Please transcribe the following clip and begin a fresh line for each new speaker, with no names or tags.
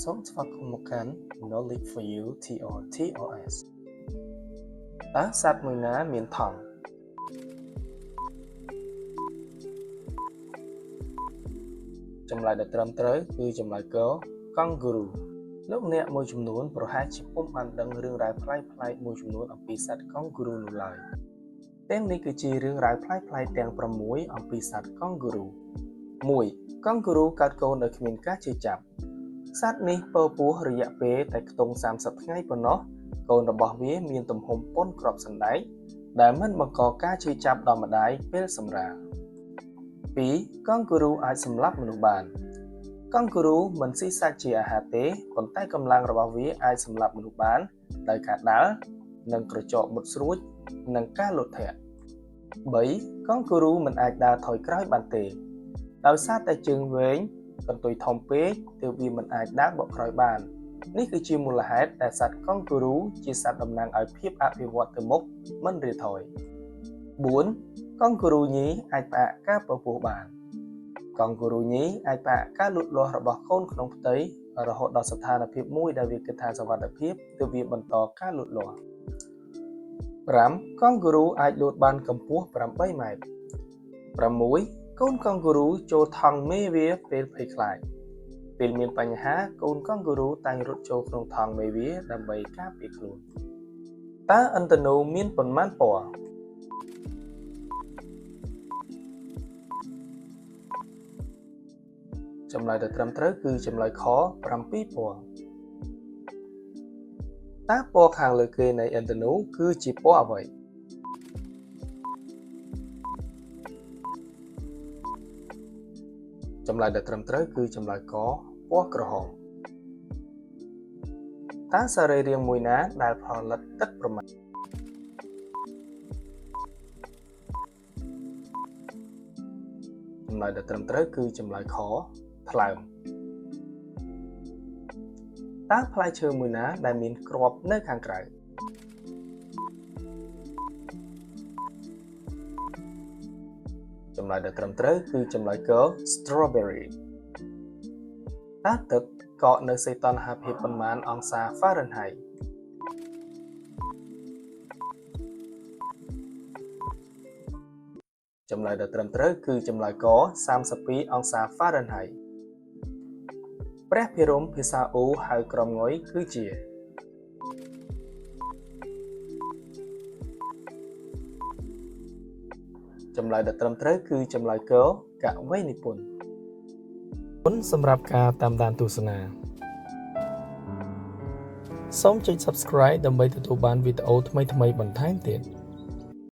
សូមស្វាគមន៍មកកាន់ Knowledge for You TOS តើសត្វមួយណាមានថង់ចម្លើយដែលត្រឹមត្រូវគឺចម្លើយកកង់ហ្គូរូលោកអ្នកមួយចំនួនប្រហែលជាពុំបានដឹងរឿងរ៉ាវប្លែកៗមួយចំនួនអំពីសត្វកង់ហ្គូរូនោះឡើយទាំងនេះគឺជារឿងរ៉ាវប្លែកៗទាំង6អំពីសត្វកង់ហ្គូរូ1. កង់ហ្គូរូកើតកូនដោយគ្មានការជឿចាប់សត្វនេះពពោះរយៈពេលតែខ្ទង់30ថ្ងៃប៉ុណ្ណោះកូនរបស់វាមានទំហំប៉ុនគ្រាប់សណ្ដែកដែលមិនបង្កការឈឺចាប់ដល់ម្ដាយពេលសម្រាល 2. កង់ហ្គូរូអាចសម្លាប់មនុស្សបានកង់ហ្គូរូមិនស៊ីសាច់ជាអាហារទេប៉ុន្តែកម្លាំងរបស់វាអាចសម្លាប់មនុស្សបានដោយការដើរនិងក្រចកមុតស្រួចនិងការលោតធាក់ 3. កង់ហ្គូរូមិនអាចដើរថយក្រោយបានទេដោយសារតែជើងវែងកន្ទុយធំពេកទើបវាមិនអាចដើរបកក្រោយបាននេះគឺជាមូលហេតុដែលសត្វកង់ហ្គូរូជាសត្វតំណាងឲ្យភាពអភិវឌ្ឍទៅមុខមិនរាថយ 4. កង់ហ្គូរូញីអាចផ្អាកការពពោះបានកង់ហ្គូរូញីអាចផ្អាកការលូតលាស់របស់កូនក្នុងផ្ទៃរហូតដល់ស្ថានភាពមួយដែលវាគិតថាសុវត្ថិភាពទើបវាបន្តការលូតលាស់ 5. កង់ហ្គូរូអាចលោតបានកម្ពស់8ម៉ែត្រ 6. កូនកង់ហ្គូរូចូលថង់មេវាពេលភ័យខ្លាចពេលមានបញ្ហាកូនកង់ហ្គូរូតែងរត់ចូលក្នុងថង់មេវាដើម្បីការពារខ្លួនតើឥន្ធនូមានប៉ុន្មានពណ៌ចម្លើយដែលត្រឹមត្រូវគឺចម្លើយខ7ពណ៌តើពណ៌ខាងលើគេនៃឥន្ធនូគឺជាពណ៌អ្វីចម្លើយដែលត្រឹមត្រូវគឺចម្លើយកពណ៌ក្រហមតើសរីរាង្គមួយណាដែលផលិតទឹកប្រមាណចម្លើយដែលត្រឹមត្រូវគឺចម្លើយខថ្លើមតើផ្លែឈើមួយណាដែលមានគ្រាប់នៅខាងក្រៅចម្លើយដែលត្រឹមត្រូវគឺចម្លើយកstrawberry តើទឹកកកនៅសីតុណ្ហភាពប៉ុន្មានអង្សា Fahrenheit ចម្លើយដែលត្រឹមត្រូវគឺចម្លើយក32អង្សា Fahrenheit ព្រះភិរមភាសាអូហៅក្រុមងុយគឺជាចម្លើយដែលត្រឹមត្រូវគឺចម្លើយកកវីនិពន្ធគុណសម្រាប់ការតាមដានទស្សនាសូមចុច Subscribe ដើម្បីទទួលបានវីដេអូថ្មីៗបន្ថែមទៀត